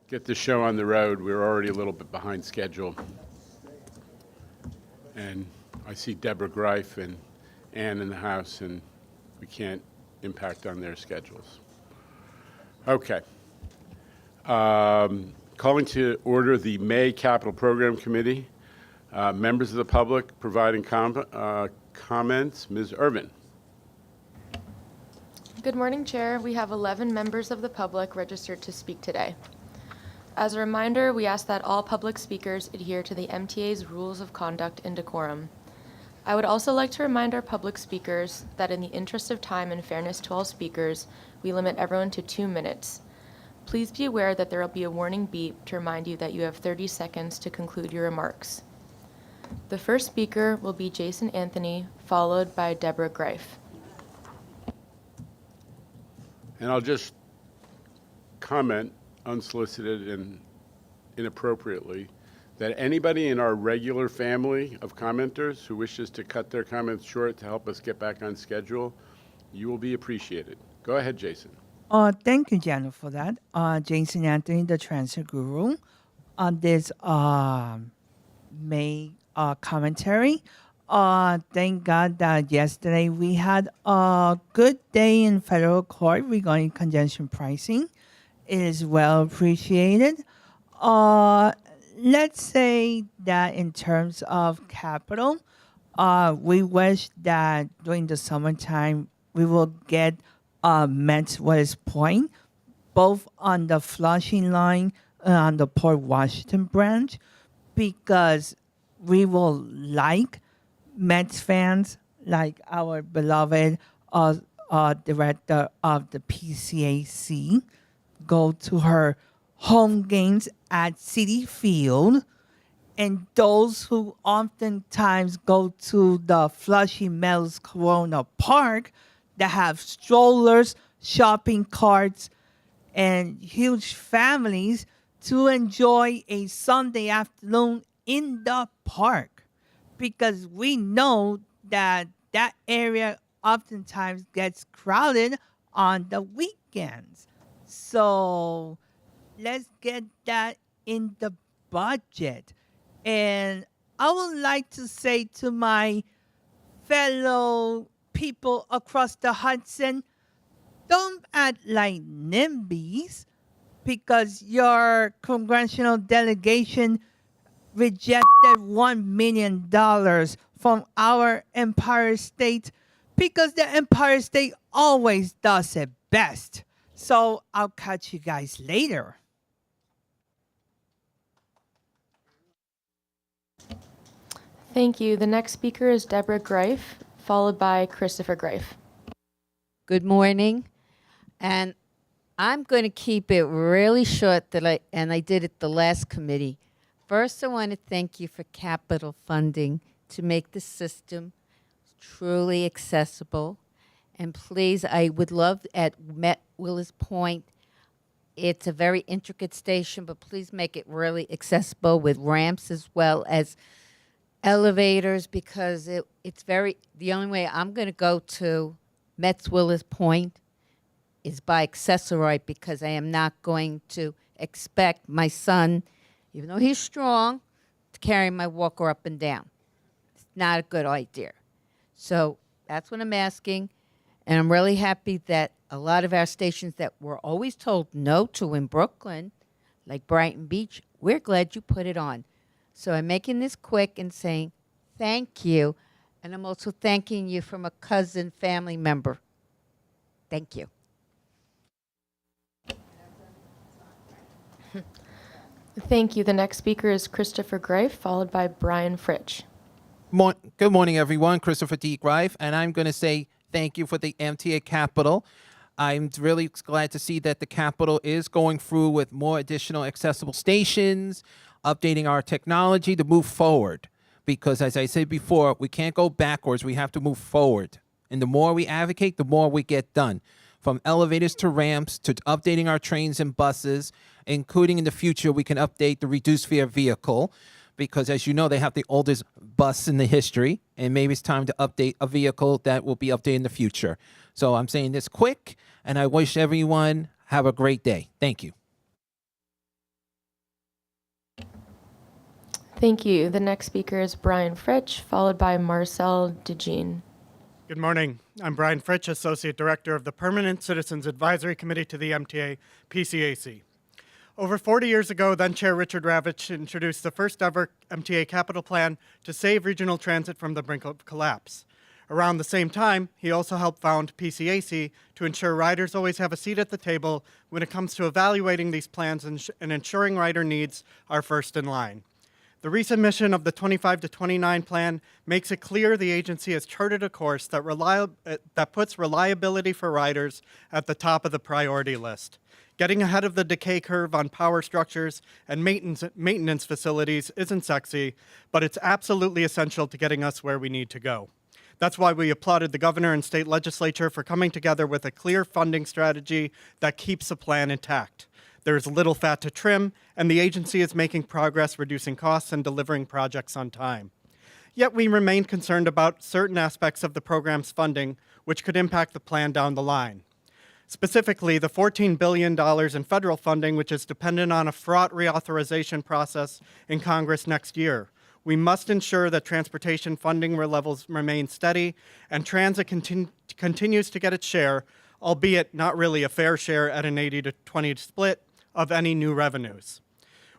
get the show on the road. We're already a little bit behind schedule. And I see Deborah Greif and Ann in the house, and we can't impact on their schedules. Okay. Calling to order the May Capital Program Committee. Members of the public providing comments. Ms. Irvin. Good morning, Chair. We have 11 members of the public registered to speak today. As a reminder, we ask that all public speakers adhere to the MTA's rules of conduct and decorum. I would also like to remind our public speakers that in the interest of time and fairness to all speakers, we limit everyone to 2 minutes. Please be aware that there will be a warning beep to remind you that you have 30 seconds to conclude your remarks. The first speaker will be Jason Anthony, followed by Deborah Greif. And I'll just comment unsolicited and inappropriately that anybody in our regular family of commenters who wishes to cut their comments short to help us get back on schedule, you will be appreciated. Go ahead, Jason. Thank you, Jenna, for that. Jason Anthony, the Transit Guru, on this May commentary. Thank God that yesterday we had a good day in federal court regarding congestion pricing. It is well appreciated. Let's say that in terms of capital, we wish that during the summertime we will get Met's West Point, both on the Flushing line and on the Port Washington branch, because we will like Mets fans, like our beloved director of the PCAC, go to her home games at Citi Field, and those who oftentimes go to the Flushing Meadows Corona Park that have strollers, shopping carts, and huge families to enjoy a Sunday afternoon in the park, because we know that that area oftentimes gets crowded on the weekends. So let's get that in the budget. And I would like to say to my fellow people across the Hudson, don't act like NIMBYs, because your congressional delegation rejected $1 million from our Empire State, because the Empire State always does it best. So I'll catch you guys later. Thank you. The next speaker is Deborah Greif, followed by Christopher Greif. Good morning, and I'm going to keep it really short. And I did it the last committee. First, I want to thank you for capital funding to make the system truly accessible. And please, I would love at Met Willis Point, it's a very intricate station, but please make it really accessible with ramps as well as elevators, because it's the only way I'm going to go to Met's Willis Point is by accessory, because I am not going to expect my son, even though he's strong, to carry my walker up and down. It's not a good idea. So that's what I'm asking. And I'm really happy that a lot of our stations that we're always told no to in Brooklyn, like Brighton Beach, we're glad you put it on. So I'm making this quick and saying thank you. And I'm also thanking you from a cousin family member. Thank you. Thank you. The next speaker is Christopher Greif, followed by Brian Fritsch. Good morning, everyone. Christopher D. Greif, and I'm going to say thank you for the MTA Capital. I'm really glad to see that the Capital is going through with more additional accessible stations, updating our technology to move forward. Because as I said before, we can't go backwards. We have to move forward. And the more we advocate, the more we get done. From elevators to ramps to updating our trains and buses, including in the future, we can update the reduced fare vehicle. Because as you know, they have the oldest bus in the history, and maybe it's time to update a vehicle that will be updated in the future. So I'm saying this quick, and I wish everyone have a great day. Thank you. Thank you. The next speaker is Brian Fritsch, followed by Marcel DeJean. Good morning. I'm Brian Fritsch, Associate Director of the Permanent Citizens Advisory Committee to the MTA PCAC. Over 40 years ago, then Chair Richard Ravitch introduced the first ever MTA capital plan to save regional transit from the brink of collapse. Around the same time, he also helped found PCAC to ensure riders always have a seat at the table when it comes to evaluating these plans and ensuring rider needs are first in line. The resubmission of the 25 to 29 plan makes it clear the agency has charted a course that puts reliability for riders at the top of the priority list. Getting ahead of the decay curve on power structures and maintenance facilities isn't sexy, but it's absolutely essential to getting us where we need to go. That's why we applauded the governor and state legislature for coming together with a clear funding strategy that keeps the plan intact. There is little fat to trim, and the agency is making progress reducing costs and delivering projects on time. Yet we remain concerned about certain aspects of the program's funding, which could impact the plan down the line. Specifically, the $14 billion in federal funding, which is dependent on a fraught reauthorization process in Congress next year. We must ensure that transportation funding levels remain steady and transit continues to get its share, albeit not really a fair share at an 80 to 20 split of any new revenues.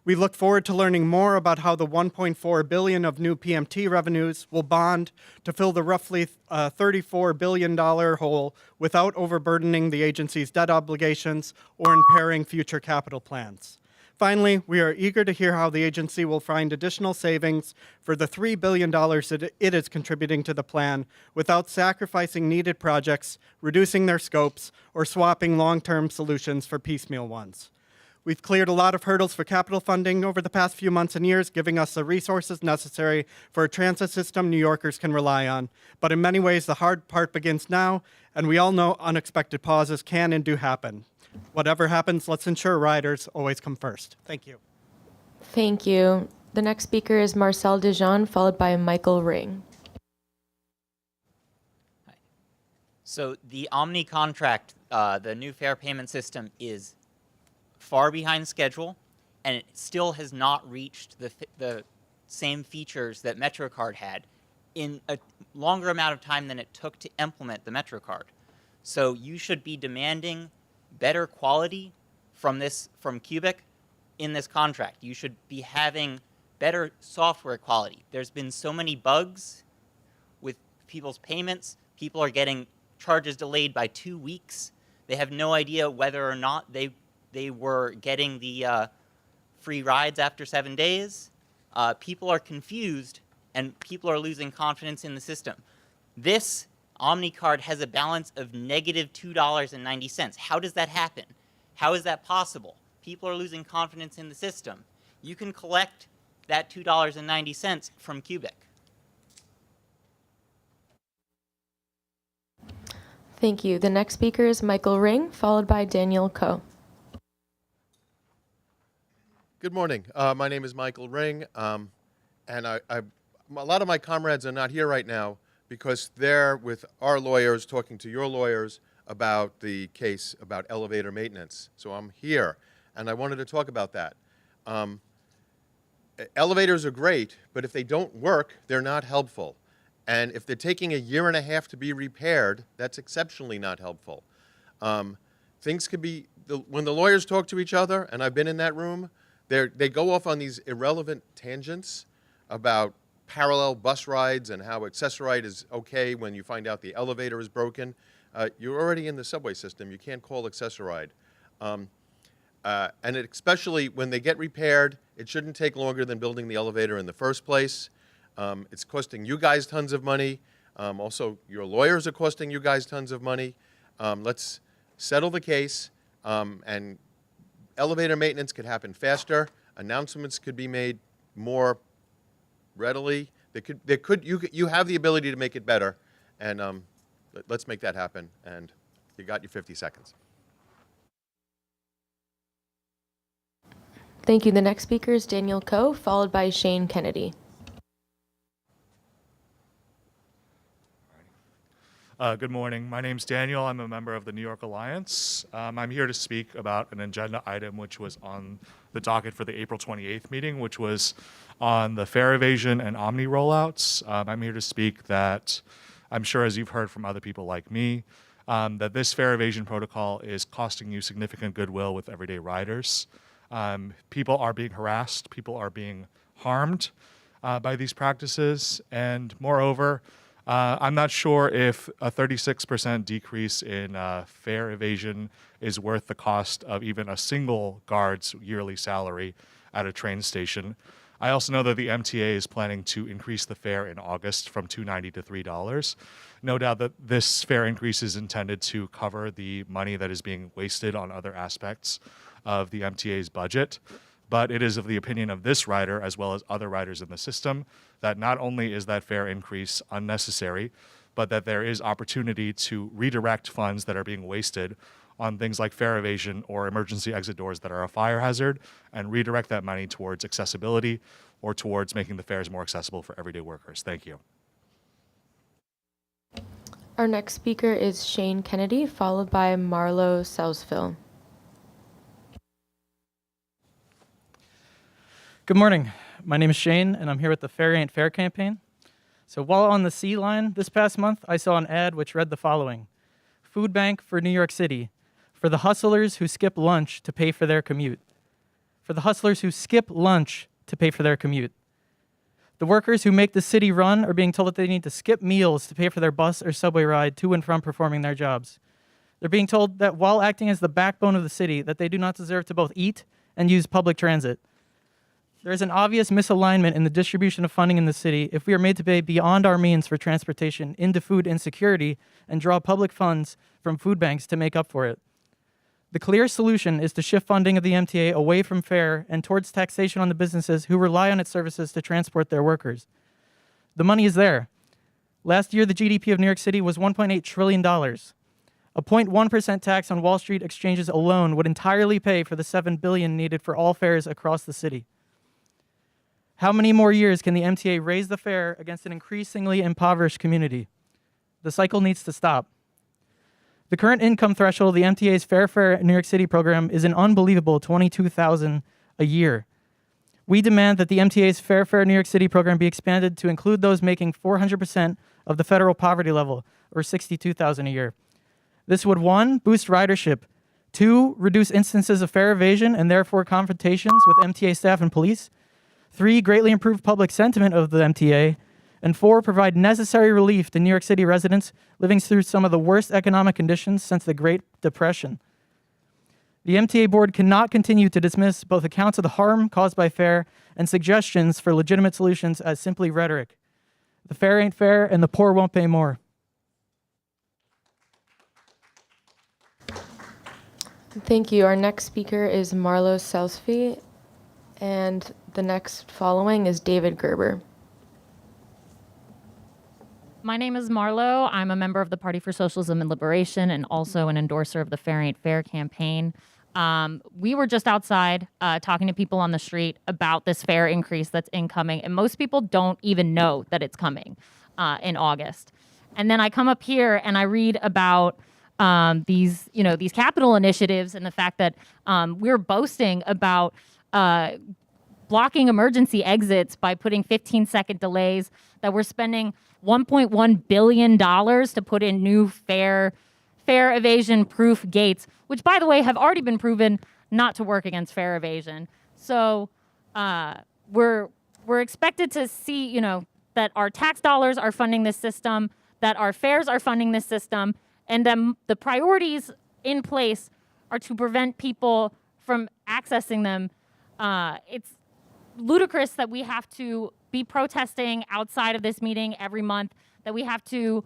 We look forward to learning more about how the $1.4 billion of new PMT revenues will bond to fill the roughly $34 billion hole without overburdening the agency's debt obligations or impairing future capital plans. Finally, we are eager to hear how the agency will find additional savings for the $3 billion that it is contributing to the plan without sacrificing needed projects, reducing their scopes, or swapping long-term solutions for piecemeal ones. We've cleared a lot of hurdles for capital funding over the past few months and years, giving us the resources necessary for a transit system New Yorkers can rely on. But in many ways, the hard part begins now, and we all know unexpected pauses can and do happen. Whatever happens, let's ensure riders always come first. Thank you. Thank you. The next speaker is Marcel DeJean, followed by Michael Ring. So the Omni contract, the new fare payment system, is far behind schedule, and it still has not reached the same features that MetroCard had in a longer amount of time than it took to implement the MetroCard. So you should be demanding better quality from Cubic in this contract. You should be having better software quality. There's been so many bugs with people's payments. People are getting charges delayed by 2 weeks. They have no idea whether or not they were getting the free rides after 7 days. People are confused, and people are losing confidence in the system. This OmniCard has a balance of negative $2.90. How does that happen? How is that possible? People are losing confidence in the system. You can collect that $2.90 from Cubic. Thank you. The next speaker is Michael Ring, followed by Daniel Coe. Good morning. My name is Michael Ring, and a lot of my comrades are not here right now because they're with our lawyers talking to your lawyers about the case about elevator maintenance. So I'm here, and I wanted to talk about that. Elevators are great, but if they don't work, they're not helpful. And if they're taking a year and a half to be repaired, that's exceptionally not helpful. Things could be, when the lawyers talk to each other, and I've been in that room, they go off on these irrelevant tangents about parallel bus rides and how Accessoride is okay when you find out the elevator is broken. You're already in the subway system. You can't call Accessoride. And especially when they get repaired, it shouldn't take longer than building the elevator in the first place. It's costing you guys tons of money. Also, your lawyers are costing you guys tons of money. Let's settle the case, and elevator maintenance could happen faster. Announcements could be made more readily. You have the ability to make it better, and let's make that happen. And you got your 50 seconds. Thank you. The next speaker is Daniel Coe, followed by Shane Kennedy. Good morning. My name's Daniel. I'm a member of the New York Alliance. I'm here to speak about an agenda item which was on the docket for the April 28th meeting, which was on the fare evasion and Omni rollouts. I'm here to speak that I'm sure, as you've heard from other people like me, that this fare evasion protocol is costing you significant goodwill with everyday riders. People are being harassed. People are being harmed by these practices. And moreover, I'm not sure if a 36% decrease in fare evasion is worth the cost of even a single guard's yearly salary at a train station. I also know that the MTA is planning to increase the fare in August from $2.90 to $3. No doubt that this fare increase is intended to cover the money that is being wasted on other aspects of the MTA's budget. But it is of the opinion of this rider, as well as other riders in the system, that not only is that fare increase unnecessary, but that there is opportunity to redirect funds that are being wasted on things like fare evasion or emergency exit doors that are a fire hazard, and redirect that money towards accessibility or towards making the fares more accessible for everyday workers. Thank you. Our next speaker is Shane Kennedy, followed by Marlo Sousville. Good morning. My name is Shane, and I'm here with the Fare Ain't Fair campaign. So while on the C line this past month, I saw an ad which read the following: Food bank for New York City, for the hustlers who skip lunch to pay for their commute. For the hustlers who skip lunch to pay for their commute. The workers who make the city run are being told that they need to skip meals to pay for their bus or subway ride to and from performing their jobs. They're being told that while acting as the backbone of the city, that they do not deserve to both eat and use public transit. There is an obvious misalignment in the distribution of funding in the city if we are made to pay beyond our means for transportation into food insecurity and draw public funds from food banks to make up for it. The clear solution is to shift funding of the MTA away from fare and towards taxation on the businesses who rely on its services to transport their workers. The money is there. Last year, the GDP of New York City was $1.8 trillion. A 0.1% tax on Wall Street exchanges alone would entirely pay for the $7 billion needed for all fares across the city. How many more years can the MTA raise the fare against an increasingly impoverished community? The cycle needs to stop. The current income threshold of the MTA's Fare New York City program is an unbelievable $22,000 a year. We demand that the MTA's Fare New York City program be expanded to include those making 400% of the federal poverty level, or $62,000 a year. This would 1, boost ridership, 2, reduce instances of fare evasion and therefore confrontations with MTA staff and police, 3, greatly improve public sentiment of the MTA, and 4, provide necessary relief to New York City residents living through some of the worst economic conditions since the Great Depression. The MTA board cannot continue to dismiss both accounts of the harm caused by fare and suggestions for legitimate solutions as simply rhetoric. The fare ain't fair and the poor won't pay more. Thank you. Our next speaker is Marlo Sousville, and the next following is David Gerber. My name is Marlo. I'm a member of the Party for Socialism and Liberation and also an endorser of the Fare Ain't Fair campaign. We were just outside talking to people on the street about this fare increase that's incoming, and most people don't even know that it's coming in August. And then I come up here and I read about these capital initiatives and the fact that we're boasting about blocking emergency exits by putting 15-second delays, that we're spending $1.1 billion to put in new fare evasion-proof gates, which, by the way, have already been proven not to work against fare evasion. So we're expected to see, that our tax dollars are funding this system, that our fares are funding this system, and then the priorities in place are to prevent people from accessing them. It's ludicrous that we have to be protesting outside of this meeting every month, that we have to,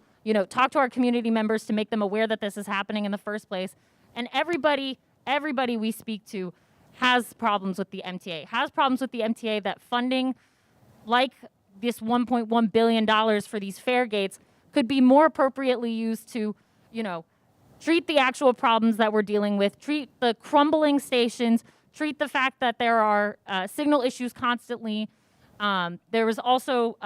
talk to our community members to make them aware that this is happening in the first place. And everybody we speak to has problems with the MTA, that funding like this $1.1 billion for these fare gates could be more appropriately used to, treat the actual problems that we're dealing with, treat the crumbling stations, treat the fact that there are signal issues constantly. There was also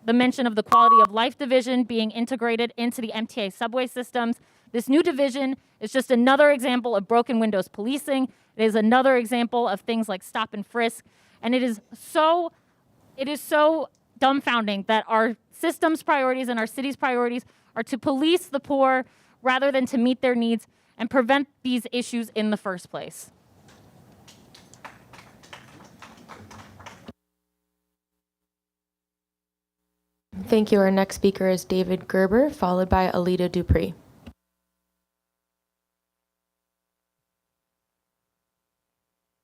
the mention of the quality of life division being integrated into the MTA subway systems. This new division is just another example of broken windows policing. It is another example of things like stop and frisk. And it is so dumbfounding that our system's priorities and our city's priorities are to police the poor rather than to meet their needs and prevent these issues in the first place. Thank you. Our next speaker is David Gerber, followed by Alita Dupree.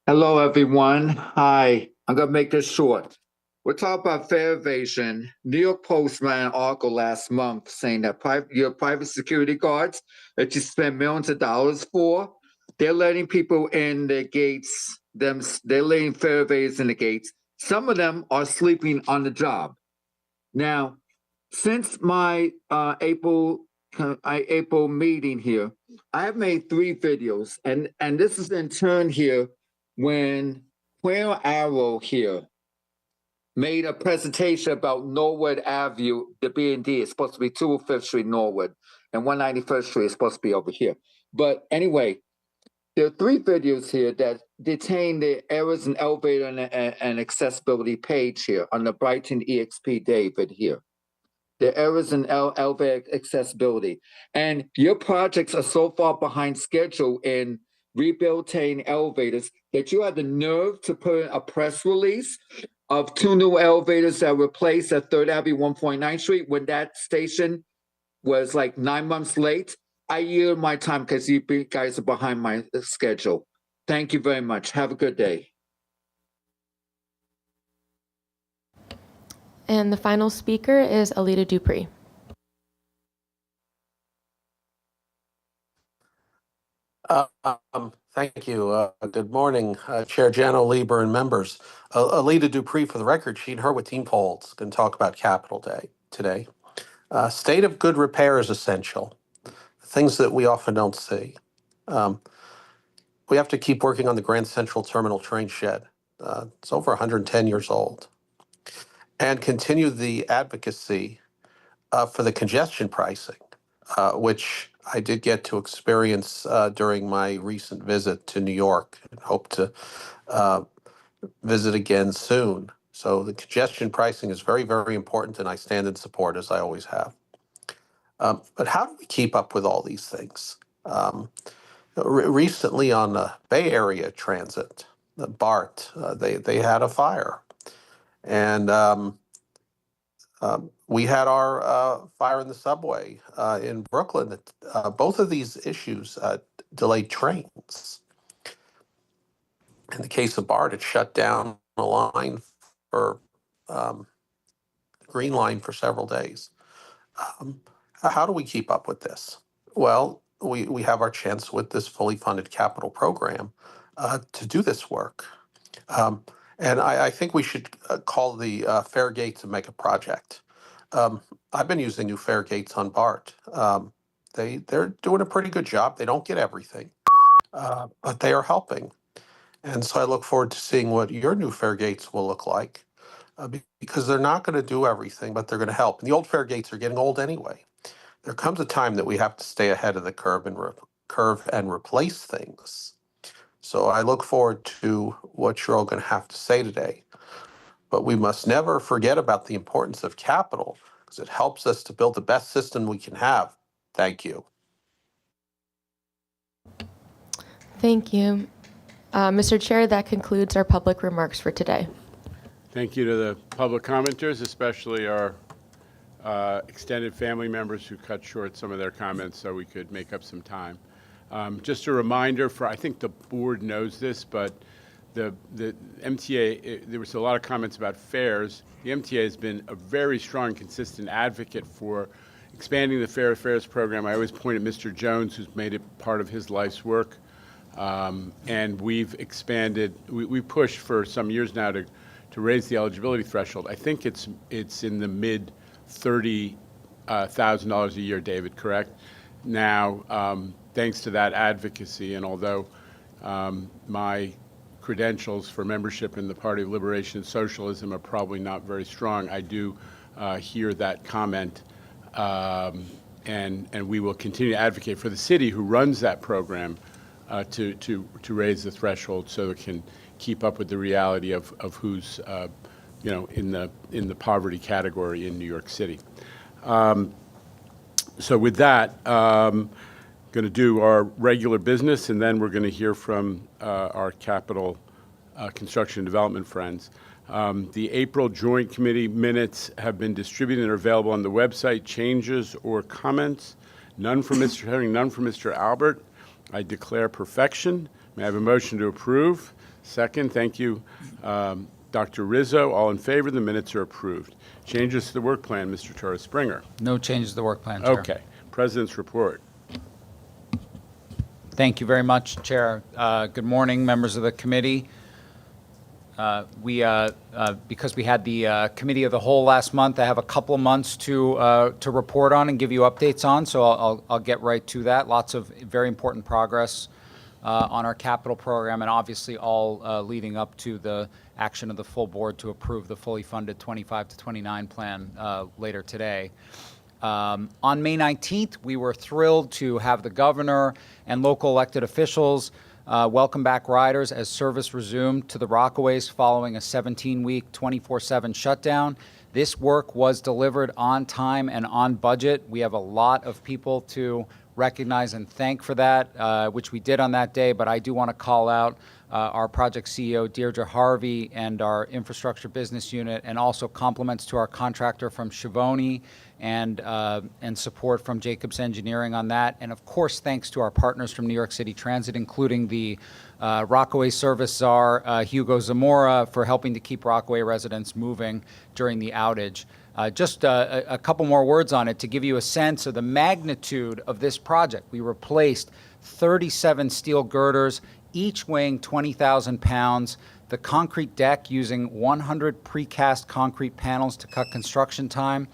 Hello, everyone. Hi. I'm going to make this short. We're talking about fare evasion. New York Post ran an article last month saying that your private security guards that you spend millions of dollars for, they're letting people in the gates. They're letting fare evaders in the gates. Some of them are sleeping on the job. Now, since my April meeting here, I have made 3 videos, and this is in turn here when Quail Arrow here made a presentation about Norwood Avenue, the B&D is supposed to be 205th Street Norwood, and 191st Street is supposed to be over here. But anyway, there are 3 videos here that detain the errors in elevator and accessibility page here on the Brighton EXP David here. The errors in elevator accessibility. And your projects are so far behind schedule in rebuilding elevators that you had the nerve to put in a press release of 2 new elevators that were replaced at 3rd Avenue, 149th Street when that station was like 9 months late. I yield my time because you guys are behind my schedule. Thank you very much. Have a good day. And the final speaker is Alita Dupree. Thank you. Good morning, Chair Jano, Lieber, and members. Alita Dupree, for the record, she and her with Team Polls can talk about Capitol Day today. State of good repair is essential. Things that we often don't see. We have to keep working on the Grand Central Terminal train shed. It's over 110 years old. And continue the advocacy for the congestion pricing, which I did get to experience during my recent visit to New York and hope to visit again soon. So the congestion pricing is very, very important, and I stand in support, as I always have. But how do we keep up with all these things? Recently on the Bay Area Transit, the BART, they had a fire. And we had our fire in the subway in Brooklyn. Both of these issues delayed trains. In the case of BART, it shut down the line for Green Line for several days. How do we keep up with this? Well, we have our chance with this fully funded capital program to do this work. And I think we should call the fare gates a mega project. I've been using new fare gates on BART. They're doing a pretty good job. They don't get everything, but they are helping. And so I look forward to seeing what your new fare gates will look like, because they're not going to do everything, but they're going to help. And the old fare gates are getting old anyway. There comes a time that we have to stay ahead of the curve and replace things. So I look forward to what you're all going to have to say today. But we must never forget about the importance of capital, because it helps us to build the best system we can have. Thank you. Thank you. Mr. Chair, that concludes our public remarks for today. Thank you to the public commenters, especially our extended family members who cut short some of their comments so we could make up some time. Just a reminder I think the board knows this, but the MTA, there was a lot of comments about fares. The MTA has been a very strong, consistent advocate for expanding the Fair Fares program. I always point at Mr. Jones, who's made it part of his life's work. And we've expanded, we pushed for some years now to raise the eligibility threshold. I think it's in the mid $30,000 a year, David, correct? Now, thanks to that advocacy, and although my credentials for membership in the Party of Liberation and Socialism are probably not very strong, I do hear that comment. And we will continue to advocate for the city who runs that program to raise the threshold so it can keep up with the reality of who's in the poverty category in New York City. So with that, going to do our regular business, and then we're going to hear from our capital construction and development friends. The April Joint Committee minutes have been distributed and are available on the website. Changes or comments? None from Mr. Herring, none from Mr. Albert. I declare perfection. May I have a motion to approve? Second, thank you, Dr. Rizzo. All in favor, the minutes are approved. Changes to the work plan, Mr. Torres Springer. No changes to the work plan, Chair. Okay. President's report. Thank you very much, Chair. Good morning, members of the committee. Because we had the committee of the whole last month, I have a couple of months to report on and give you updates on, so I'll get right to that. Lots of very important progress on our capital program, and obviously all leading up to the action of the full board to approve the fully funded 25 to 29 plan later today. On May 19th, we were thrilled to have the governor and local elected officials welcome back riders as service resumed to the Rockaways following a 17-week, 24/7 shutdown. This work was delivered on time and on budget. We have a lot of people to recognize and thank for that, which we did on that day, but I do want to call out our project CEO, Deirdre Harvey, and our infrastructure business unit, and also compliments to our contractor from Schiavone and support from Jacobs Engineering on that. And of course, thanks to our partners from New York City Transit, including the Rockaway Service Czar, Hugo Zamora, for helping to keep Rockaway residents moving during the outage. Just a couple more words on it to give you a sense of the magnitude of this project. We replaced 37 steel girders, each weighing 20,000 pounds, the concrete deck using 100 precast concrete panels to cut construction time.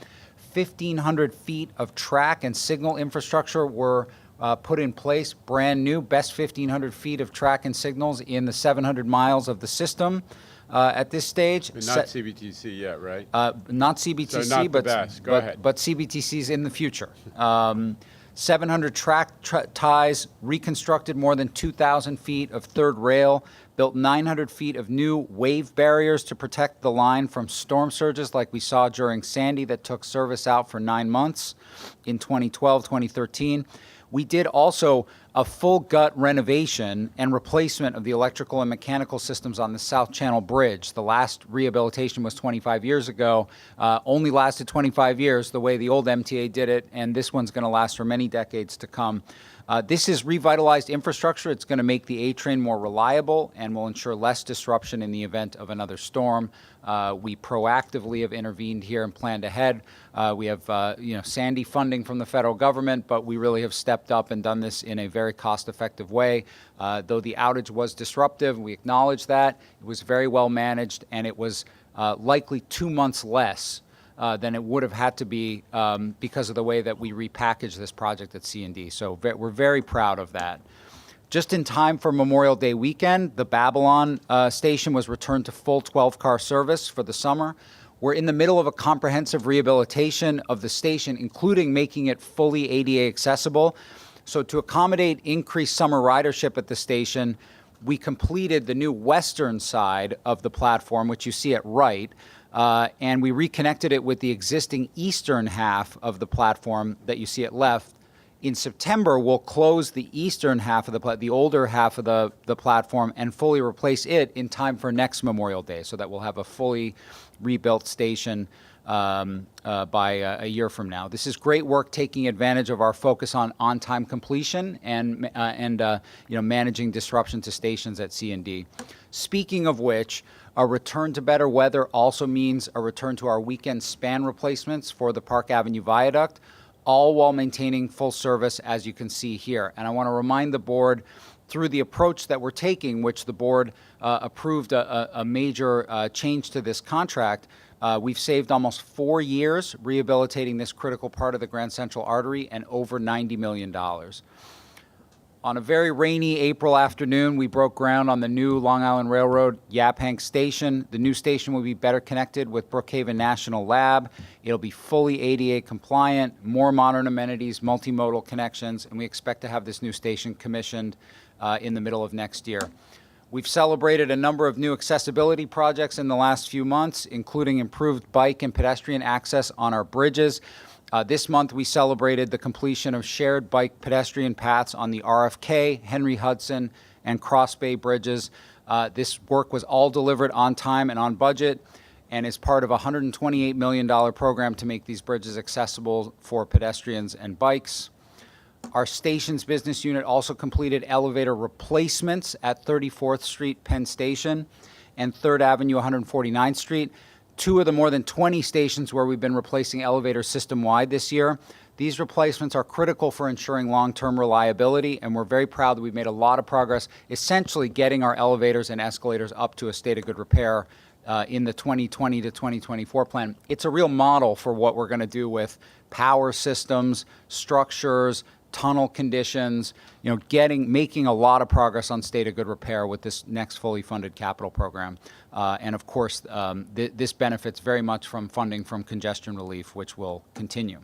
1,500 feet of track and signal infrastructure were put in place, brand new, best 1,500 feet of track and signals in the 700 miles of the system at this stage. But not CBTC yet, right? Not CBTC, So not the best. Go ahead. But CBTC's in the future. 700 track ties, reconstructed more than 2,000 feet of third rail, built 900 feet of new wave barriers to protect the line from storm surges like we saw during Sandy that took service out for 9 months in 2012, 2013. We did also a full gut renovation and replacement of the electrical and mechanical systems on the South Channel Bridge. The last rehabilitation was 25 years ago, only lasted 25 years the way the old MTA did it, and this one's going to last for many decades to come. This is revitalized infrastructure. It's going to make the A train more reliable and will ensure less disruption in the event of another storm. We proactively have intervened here and planned ahead. We have Sandy funding from the federal government, but we really have stepped up and done this in a very cost-effective way. Though the outage was disruptive, we acknowledge that. It was very well managed, and it was likely 2 months less than it would have had to be because of the way that we repackaged this project at C&D. So we're very proud of that. Just in time for Memorial Day weekend, the Babylon station was returned to full 12-car service for the summer. We're in the middle of a comprehensive rehabilitation of the station, including making it fully ADA accessible. So to accommodate increased summer ridership at the station, we completed the new western side of the platform, which you see at right, and we reconnected it with the existing eastern half of the platform that you see at left. In September, we'll close the eastern half of the older half of the platform and fully replace it in time for next Memorial Day, so that we'll have a fully rebuilt station by a year from now. This is great work, taking advantage of our focus on on-time completion and managing disruption to stations at C&D. Speaking of which, a return to better weather also means a return to our weekend span replacements for the Park Avenue Viaduct, all while maintaining full service, as you can see here. And I want to remind the board, through the approach that we're taking, which the board approved a major change to this contract, we've saved almost 4 years rehabilitating this critical part of the Grand Central Artery and over $90 million. On a very rainy April afternoon, we broke ground on the new Long Island Railroad Yaphank Station. The new station will be better connected with Brookhaven National Lab. It'll be fully ADA compliant, more modern amenities, multimodal connections, and we expect to have this new station commissioned in the middle of next year. We've celebrated a number of new accessibility projects in the last few months, including improved bike and pedestrian access on our bridges. This month, we celebrated the completion of shared bike pedestrian paths on the RFK, Henry Hudson, and Cross Bay bridges. This work was all delivered on time and on budget and is part of a $128 million program to make these bridges accessible for pedestrians and bikes. Our stations business unit also completed elevator replacements at 34th Street Penn Station and 3rd Avenue 149th Street. Two of the more than 20 stations where we've been replacing elevators system-wide this year. These replacements are critical for ensuring long-term reliability, and we're very proud that we've made a lot of progress, essentially getting our elevators and escalators up to a state of good repair in the 2020 to 2024 plan. It's a real model for what we're going to do with power systems, structures, tunnel conditions, making a lot of progress on state of good repair with this next fully funded capital program. And of course, this benefits very much from funding from congestion relief, which will continue.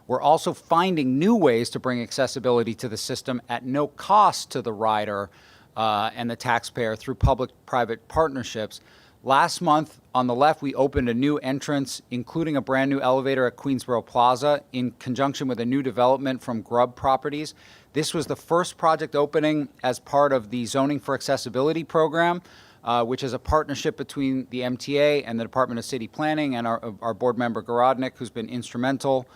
We're also finding new ways to bring accessibility to the system at no cost to the rider and the taxpayer through public-private partnerships. Last month, on the left, we opened a new entrance, including a brand new elevator at Queensboro Plaza in conjunction with a new development from Grubb Properties. This was the first project opening as part of the Zoning for Accessibility program, which is a partnership between the MTA and the Department of City Planning and our board member Garodnik, who's been instrumental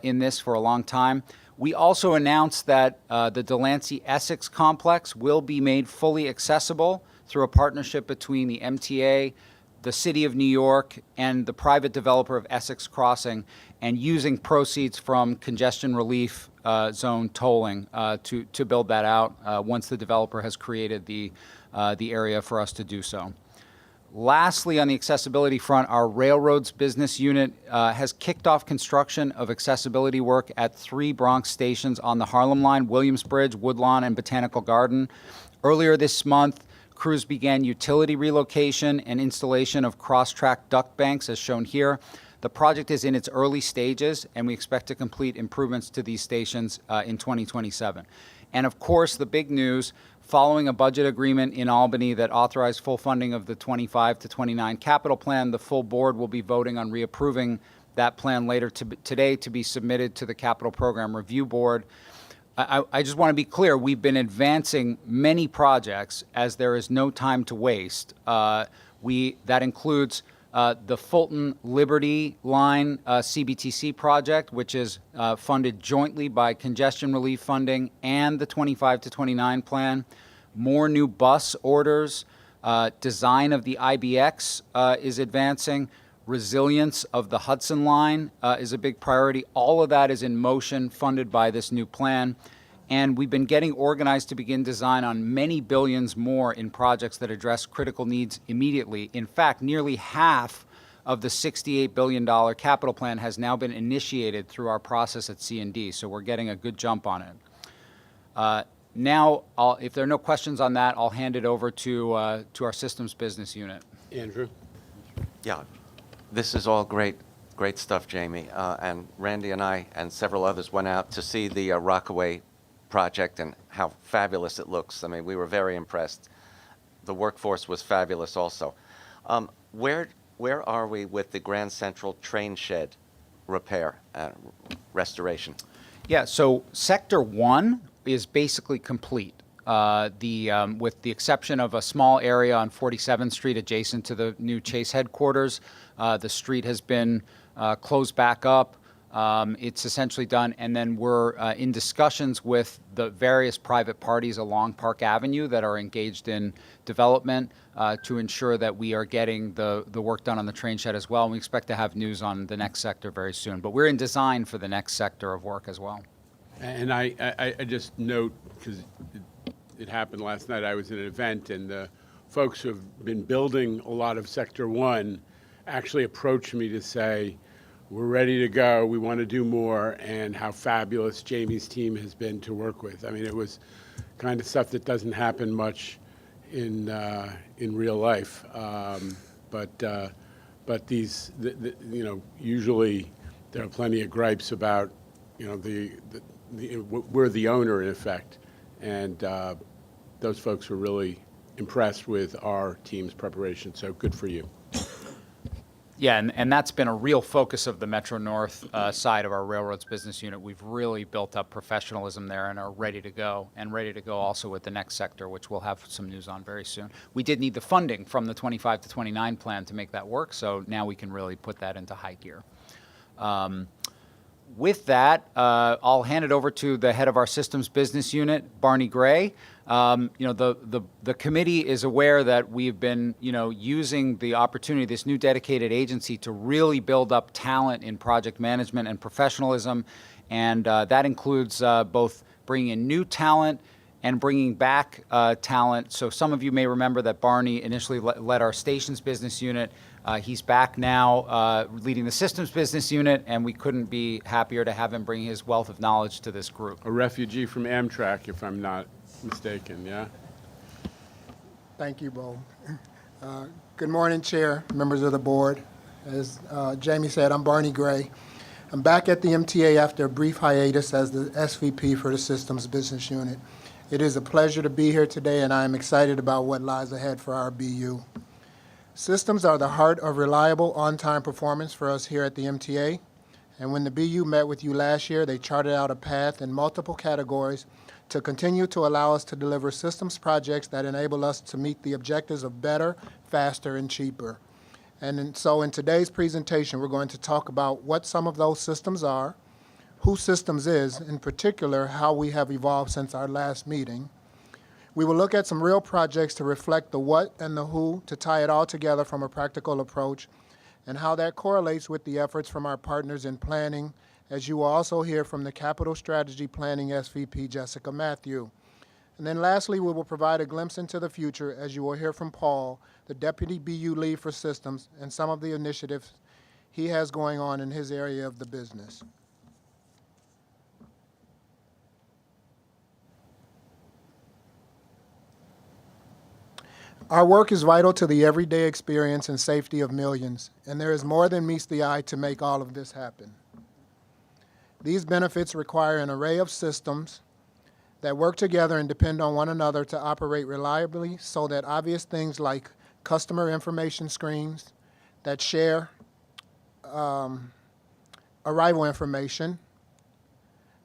in this for a long time. We also announced that the Delancey Essex complex will be made fully accessible through a partnership between the MTA, the City of New York, and the private developer of Essex Crossing, and using proceeds from congestion relief zone tolling to build that out once the developer has created the area for us to do so. Lastly, on the accessibility front, our railroads business unit has kicked off construction of accessibility work at 3 Bronx stations on the Harlem Line, Williamsbridge, Woodlawn, and Botanical Garden. Earlier this month, crews began utility relocation and installation of cross-track duct banks, as shown here. The project is in its early stages, and we expect to complete improvements to these stations in 2027. And of course, the big news, following a budget agreement in Albany that authorized full funding of the 25 to 29 capital plan, the full board will be voting on reapproving that plan later today to be submitted to the Capital Program Review Board. I just want to be clear, we've been advancing many projects as there is no time to waste. That includes the Fulton Liberty Line CBTC project, which is funded jointly by congestion relief funding and the 25 to 29 plan. More new bus orders. Design of the IBX is advancing. Resilience of the Hudson Line is a big priority. All of that is in motion, funded by this new plan. And we've been getting organized to begin design on many billions more in projects that address critical needs immediately. In fact, nearly half of the $68 billion capital plan has now been initiated through our process at C&D, so we're getting a good jump on it. Now, if there are no questions on that, I'll hand it over to our systems business unit. Andrew? Yeah, this is all great stuff, Jamie. And Randy and I and several others went out to see the Rockaway project and how fabulous it looks. I mean, we were very impressed. The workforce was fabulous also. Where are we with the Grand Central train shed repair and restoration? Yeah, so Sector 1 is basically complete. With the exception of a small area on 47th Street adjacent to the new Chase headquarters, the street has been closed back up. It's essentially done, and then we're in discussions with the various private parties along Park Avenue that are engaged in development to ensure that we are getting the work done on the train shed as well. And we expect to have news on the next sector very soon. But we're in design for the next sector of work as well. And I just note, because it happened last night, I was at an event, and the folks who have been building a lot of Sector 1 actually approached me to say, we're ready to go, we want to do more, and how fabulous Jamie's team has been to work with. I mean, it was kind of stuff that doesn't happen much in real life. But these, usually there are plenty of gripes about, we're the owner in effect, and those folks were really impressed with our team's preparation. So good for you. Yeah, and that's been a real focus of the Metro North side of our railroads business unit. We've really built up professionalism there and are ready to go, and ready to go also with the next sector, which we'll have some news on very soon. We did need the funding from the 25 to 29 plan to make that work, so now we can really put that into high gear. With that, I'll hand it over to the head of our systems business unit, Barney Gray. The committee is aware that we've been, using the opportunity, this new dedicated agency, to really build up talent in project management and professionalism, and that includes both bringing in new talent and bringing back talent. So some of you may remember that Barney initially led our stations business unit. He's back now leading the systems business unit, and we couldn't be happier to have him bring his wealth of knowledge to this group. A refugee from Amtrak, if I'm not mistaken, yeah? Thank you, Bo. Good morning, Chair, members of the board. As Jamie said, I'm Barney Gray. I'm back at the MTA after a brief hiatus as the SVP for the Systems Business Unit. It is a pleasure to be here today, and I am excited about what lies ahead for our BU. Systems are the heart of reliable, on-time performance for us here at the MTA, and when the BU met with you last year, they charted out a path in multiple categories to continue to allow us to deliver systems projects that enable us to meet the objectives of better, faster, and cheaper. So in today's presentation, we're going to talk about what some of those systems are, who systems is, in particular, how we have evolved since our last meeting. We will look at some real projects to reflect the what and the who, to tie it all together from a practical approach, and how that correlates with the efforts from our partners in planning, as you will also hear from the Capital Strategy Planning SVP, Jessica Matthew. And then lastly, we will provide a glimpse into the future, as you will hear from Paul, the Deputy BU Lead for Systems, and some of the initiatives he has going on in his area of the business. Our work is vital to the everyday experience and safety of millions, and there is more than meets the eye to make all of this happen. These benefits require an array of systems that work together and depend on one another to operate reliably, so that obvious things like customer information screens that share arrival information,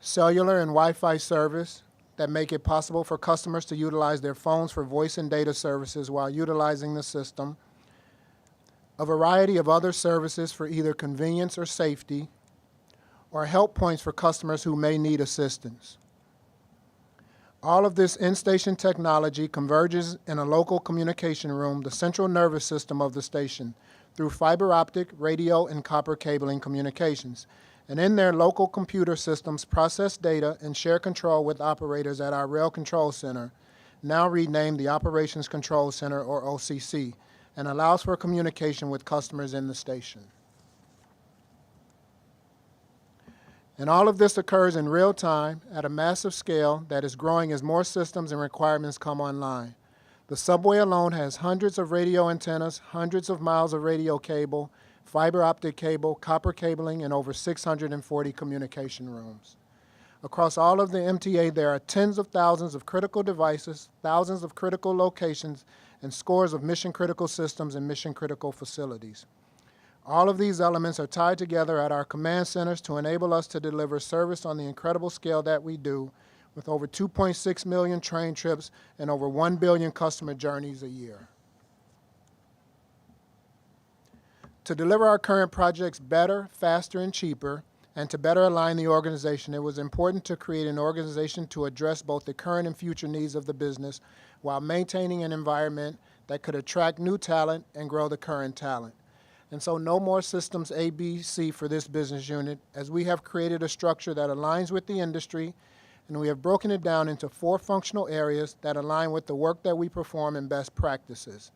cellular and Wi-Fi service that make it possible for customers to utilize their phones for voice and data services while utilizing the system, a variety of other services for either convenience or safety, or help points for customers who may need assistance. All of this in-station technology converges in a local communication room, the central nervous system of the station, through fiber optic, radio, and copper cabling communications. And in their local computer systems process data and share control with operators at our Rail Control Center, now renamed the Operations Control Center, or OCC, and allows for communication with customers in the station. And all of this occurs in real time at a massive scale that is growing as more systems and requirements come online. The subway alone has hundreds of radio antennas, hundreds of miles of radio cable, fiber optic cable, copper cabling, and over 640 communication rooms. Across all of the MTA, there are tens of thousands of critical devices, thousands of critical locations, and scores of mission-critical systems and mission-critical facilities. All of these elements are tied together at our command centers to enable us to deliver service on the incredible scale that we do, with over 2.6 million train trips and over 1 billion customer journeys a year. To deliver our current projects better, faster, and cheaper, and to better align the organization, it was important to create an organization to address both the current and future needs of the business while maintaining an environment that could attract new talent and grow the current talent. And so no more systems A, B, C for this business unit, as we have created a structure that aligns with the industry, and we have broken it down into 4 functional areas that align with the work that we perform and best practices.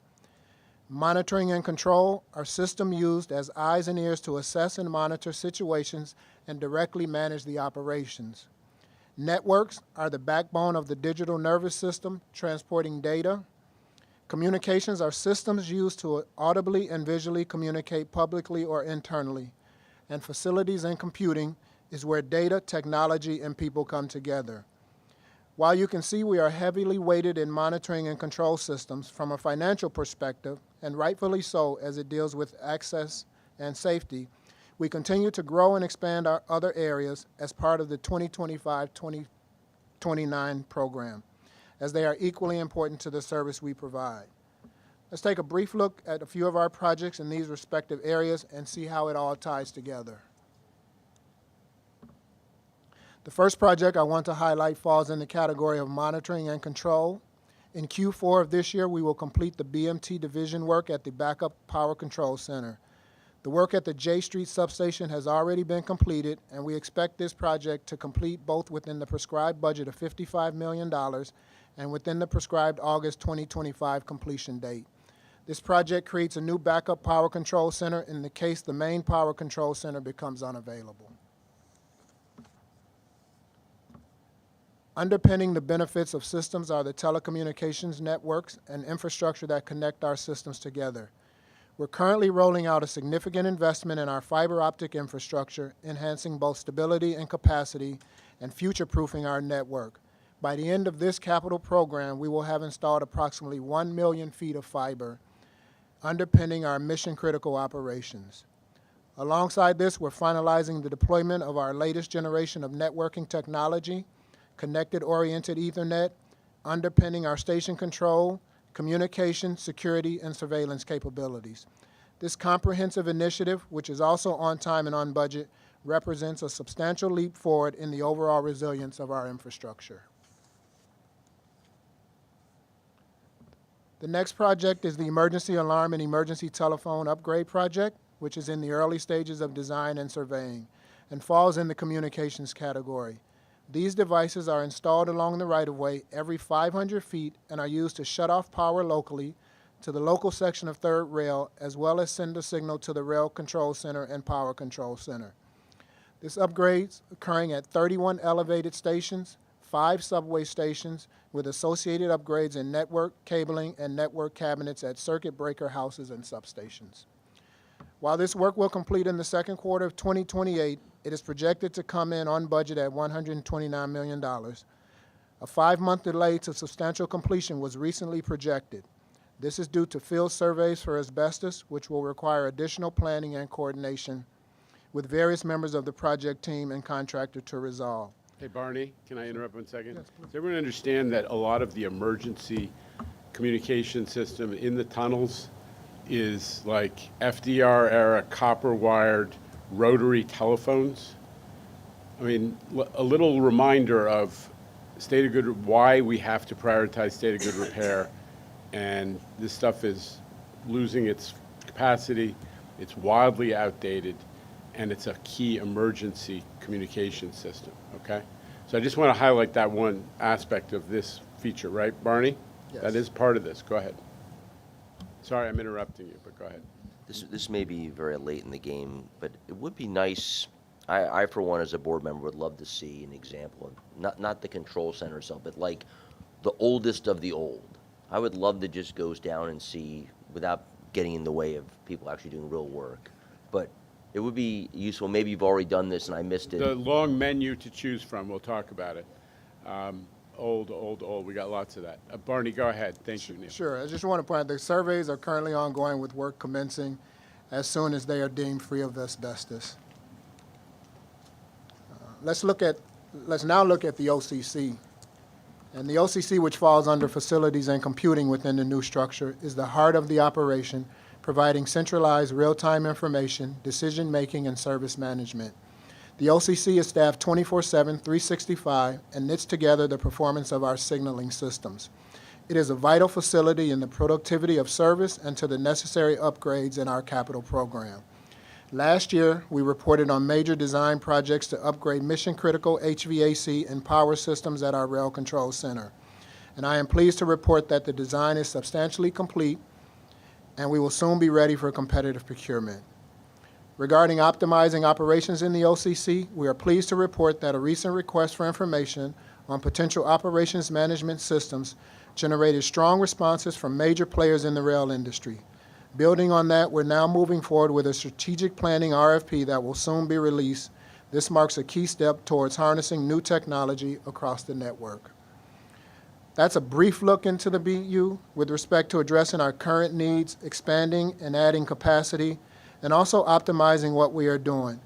Monitoring and control are systems used as eyes and ears to assess and monitor situations and directly manage the operations. Networks are the backbone of the digital nervous system, transporting data. Communications are systems used to audibly and visually communicate publicly or internally. And facilities and computing is where data, technology, and people come together. While you can see we are heavily weighted in monitoring and control systems from a financial perspective, and rightfully so as it deals with access and safety, we continue to grow and expand our other areas as part of the 2025-2029 program, as they are equally important to the service we provide. Let's take a brief look at a few of our projects in these respective areas and see how it all ties together. The first project I want to highlight falls in the category of monitoring and control. In Q4 of this year, we will complete the BMT division work at the Backup Power Control Center. The work at the J Street substation has already been completed, and we expect this project to complete both within the prescribed budget of $55 million and within the prescribed August 2025 completion date. This project creates a new backup power control center in the case the main power control center becomes unavailable. Underpinning the benefits of systems are the telecommunications networks and infrastructure that connect our systems together. We're currently rolling out a significant investment in our fiber optic infrastructure, enhancing both stability and capacity and future-proofing our network. By the end of this capital program, we will have installed approximately 1 million feet of fiber, underpinning our mission-critical operations. Alongside this, we're finalizing the deployment of our latest generation of networking technology, connected-oriented Ethernet, underpinning our station control, communication, security, and surveillance capabilities. This comprehensive initiative, which is also on time and on budget, represents a substantial leap forward in the overall resilience of our infrastructure. The next project is the Emergency Alarm and Emergency Telephone Upgrade Project, which is in the early stages of design and surveying, and falls in the communications category. These devices are installed along the right-of-way every 500 feet and are used to shut off power locally to the local section of 3rd Rail, as well as send a signal to the Rail Control Center and Power Control Center. This upgrade's occurring at 31 elevated stations, 5 subway stations, with associated upgrades in network, cabling, and network cabinets at circuit breaker houses and substations. While this work will complete in the second quarter of 2028, it is projected to come in on budget at $129 million. A 5-month delay to substantial completion was recently projected. This is due to field surveys for asbestos, which will require additional planning and coordination with various members of the project team and contractor to resolve. Hey, Barney, can I interrupt 1 second? Yes, please. Does everyone understand that a lot of the emergency communication system in the tunnels is like FDR-era copper-wired rotary telephones? I mean, a little reminder of state of good, why we have to prioritize state of good repair, and this stuff is losing its capacity, it's wildly outdated, and it's a key emergency communication system, okay? So I just want to highlight that one aspect of this feature, right, Barney? Yes. That is part of this. Go ahead. Sorry, I'm interrupting you, but go ahead. This may be very late in the game, but it would be nice. I for one, as a board member, would love to see an example of not the control center itself, but like the oldest of the old. I would love to just go down and see, without getting in the way of people actually doing real work. But it would be useful. Maybe you've already done this and I missed it. The long menu to choose from, we'll talk about it. Old. We got lots of that. Barney, go ahead. Thank you, Neil. Sure. I just want to point out the surveys are currently ongoing with work commencing as soon as they are deemed free of asbestos. Let's now look at the OCC. And the OCC, which falls under facilities and computing within the new structure, is the heart of the operation, providing centralized real-time information, decision-making, and service management. The OCC is staffed 24/7, 365, and knits together the performance of our signaling systems. It is a vital facility in the productivity of service and to the necessary upgrades in our capital program. Last year, we reported on major design projects to upgrade mission-critical HVAC and power systems at our Rail Control Center. And I am pleased to report that the design is substantially complete and we will soon be ready for competitive procurement. Regarding optimizing operations in the OCC, we are pleased to report that a recent request for information on potential operations management systems generated strong responses from major players in the rail industry. Building on that, we're now moving forward with a strategic planning RFP that will soon be released. This marks a key step towards harnessing new technology across the network. That's a brief look into the BU with respect to addressing our current needs, expanding and adding capacity, and also optimizing what we are doing.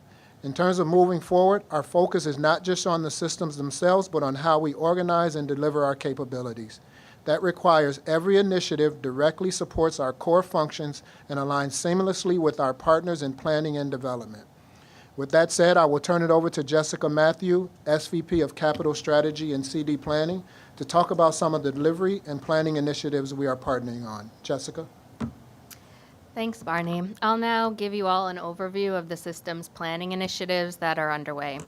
In terms of moving forward, our focus is not just on the systems themselves, but on how we organize and deliver our capabilities. That requires every initiative directly supports our core functions and aligns seamlessly with our partners in planning and development. With that said, I will turn it over to Jessica Matthew, SVP of Capital Strategy and CD Planning, to talk about some of the delivery and planning initiatives we are partnering on. Jessica? Thanks, Barney. I'll now give you all an overview of the system's planning initiatives that are underway.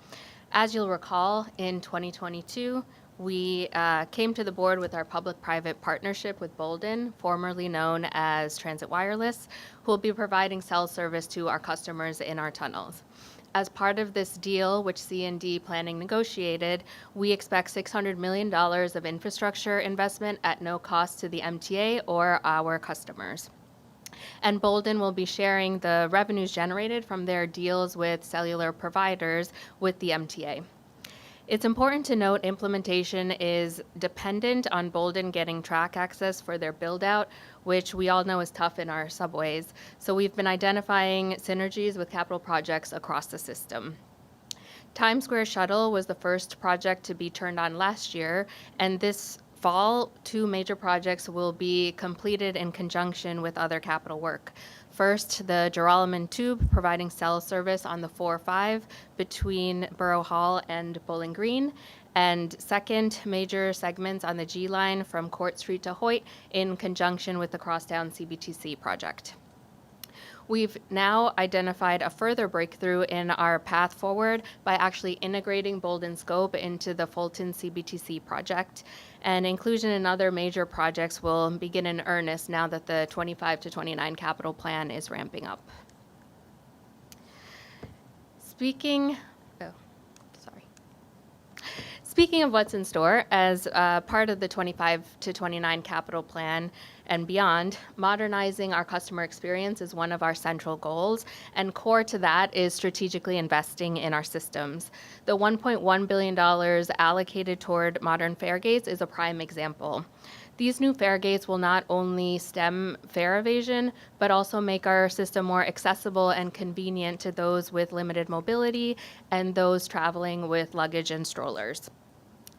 As you'll recall, in 2022, we came to the board with our public-private partnership with Bolden, formerly known as Transit Wireless, who will be providing cell service to our customers in our tunnels. As part of this deal, which C&D Planning negotiated, we expect $600 million of infrastructure investment at no cost to the MTA or our customers. And Bolden will be sharing the revenues generated from their deals with cellular providers with the MTA. It's important to note implementation is dependent on Bolden getting track access for their build-out, which we all know is tough in our subways. So we've been identifying synergies with capital projects across the system. Times Square Shuttle was the first project to be turned on last year, and this fall, 2 major projects will be completed in conjunction with other capital work. First, the Joralemon Tube, providing cell service on the 4-5 between Borough Hall and Bowling Green. And second, major segments on the G line from Court Street to Hoyt in conjunction with the Crosstown CBTC project. We've now identified a further breakthrough in our path forward by actually integrating Bolden scope into the Fulton CBTC project. And inclusion in other major projects will begin in earnest now that the 25 to 29 capital plan is ramping up. Speaking of what's in store, as part of the 25 to 29 capital plan and beyond, modernizing our customer experience is one of our central goals, and core to that is strategically investing in our systems. The $1.1 billion allocated toward modern fare gates is a prime example. These new fare gates will not only stem fare evasion, but also make our system more accessible and convenient to those with limited mobility and those traveling with luggage and strollers.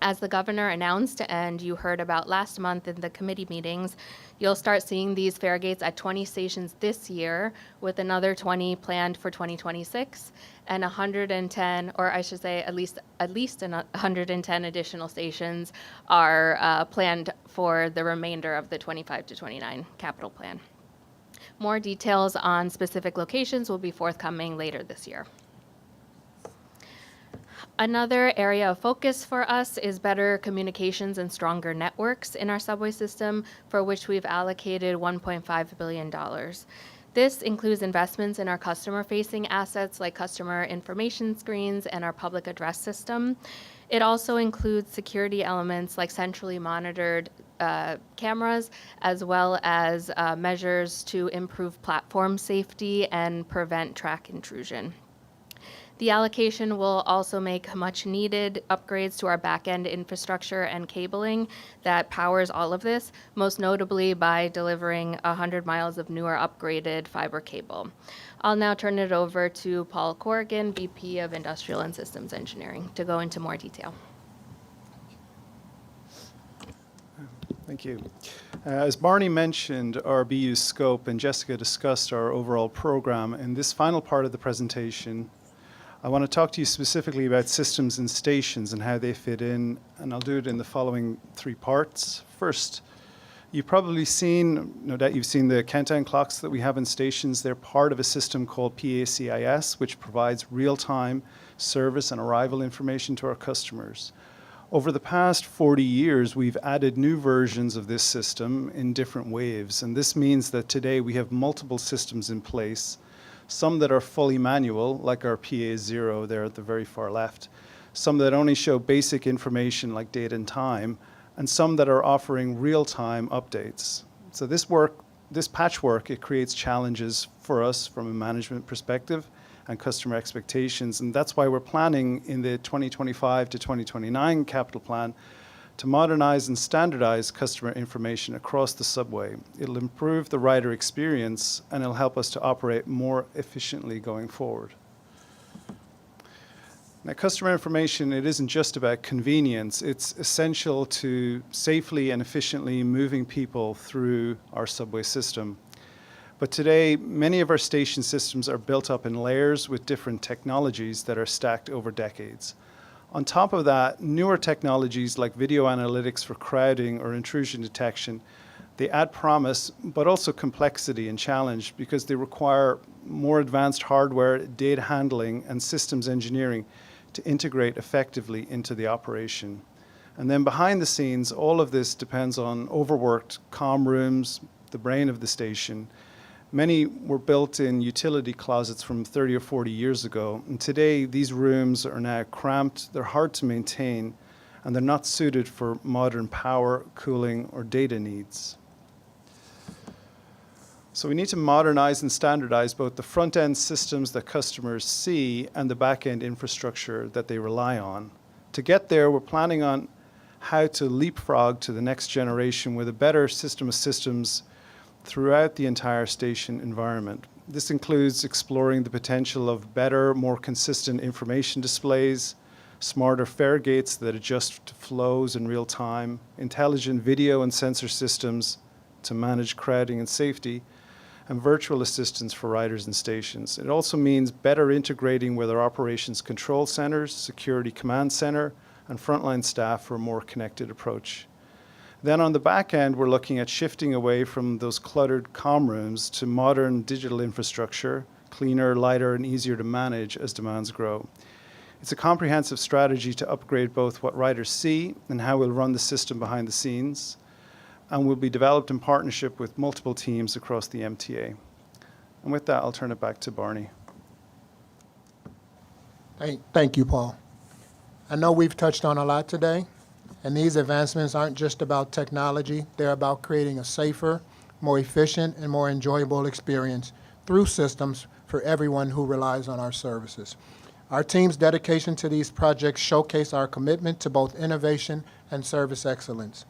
As the governor announced and you heard about last month in the committee meetings, you'll start seeing these fare gates at 20 stations this year, with another 20 planned for 2026, and 110, or I should say at least 110 additional stations are planned for the remainder of the 25 to 29 capital plan. More details on specific locations will be forthcoming later this year. Another area of focus for us is better communications and stronger networks in our subway system, for which we've allocated $1.5 billion. This includes investments in our customer-facing assets like customer information screens and our public address system. It also includes security elements like centrally monitored cameras, as well as measures to improve platform safety and prevent track intrusion. The allocation will also make much needed upgrades to our back-end infrastructure and cabling that powers all of this, most notably by delivering 100 miles of newer upgraded fiber cable. I'll now turn it over to Paul Corrigan, VP of Industrial and Systems Engineering, to go into more detail. Thank you. As Barney mentioned, our BU scope and Jessica discussed our overall program, in this final part of the presentation, I want to talk to you specifically about systems and stations and how they fit in, and I'll do it in the following 3 parts. First, you've probably seen, no doubt you've seen the countdown clocks that we have in stations. They're part of a system called PACIS, which provides real-time service and arrival information to our customers. Over the past 40 years, we've added new versions of this system in different waves, and this means that today we have multiple systems in place, some that are fully manual, like our PA0 there at the very far left, some that only show basic information like date and time, and some that are offering real-time updates. So this patchwork, it creates challenges for us from a management perspective and customer expectations, and that's why we're planning in the 2025 to 2029 capital plan to modernize and standardize customer information across the subway. It'll improve the rider experience, and it'll help us to operate more efficiently going forward. Now, customer information, it isn't just about convenience. It's essential to safely and efficiently moving people through our subway system. But today, many of our station systems are built up in layers with different technologies that are stacked over decades. On top of that, newer technologies like video analytics for crowding or intrusion detection, they add promise, but also complexity and challenge because they require more advanced hardware, data handling, and systems engineering to integrate effectively into the operation. And then behind the scenes, all of this depends on overworked comm rooms, the brain of the station. Many were built in utility closets from 30 or 40 years ago, and today these rooms are now cramped, they're hard to maintain, and they're not suited for modern power, cooling, or data needs. So we need to modernize and standardize both the front-end systems that customers see and the back-end infrastructure that they rely on. To get there, we're planning on how to leapfrog to the next generation with a better system of systems throughout the entire station environment. This includes exploring the potential of better, more consistent information displays, smarter fare gates that adjust to flows in real time, intelligent video and sensor systems to manage crowding and safety, and virtual assistants for riders and stations. It also means better integrating with our operations control centers, security command center, and frontline staff for a more connected approach. Then on the back end, we're looking at shifting away from those cluttered comm rooms to modern digital infrastructure, cleaner, lighter, and easier to manage as demands grow. It's a comprehensive strategy to upgrade both what riders see and how we'll run the system behind the scenes, and will be developed in partnership with multiple teams across the MTA. And with that, I'll turn it back to Barney. Thank you, Paul. I know we've touched on a lot today, and these advancements aren't just about technology. They're about creating a safer, more efficient, and more enjoyable experience through systems for everyone who relies on our services. Our team's dedication to these projects showcase our commitment to both innovation and service excellence.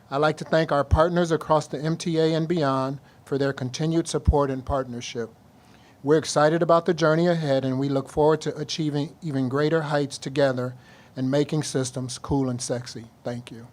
I'd like to thank our partners across the MTA and beyond for their continued support and partnership. We're excited about the journey ahead, and we look forward to achieving even greater heights together and making systems cool and sexy. Thank you.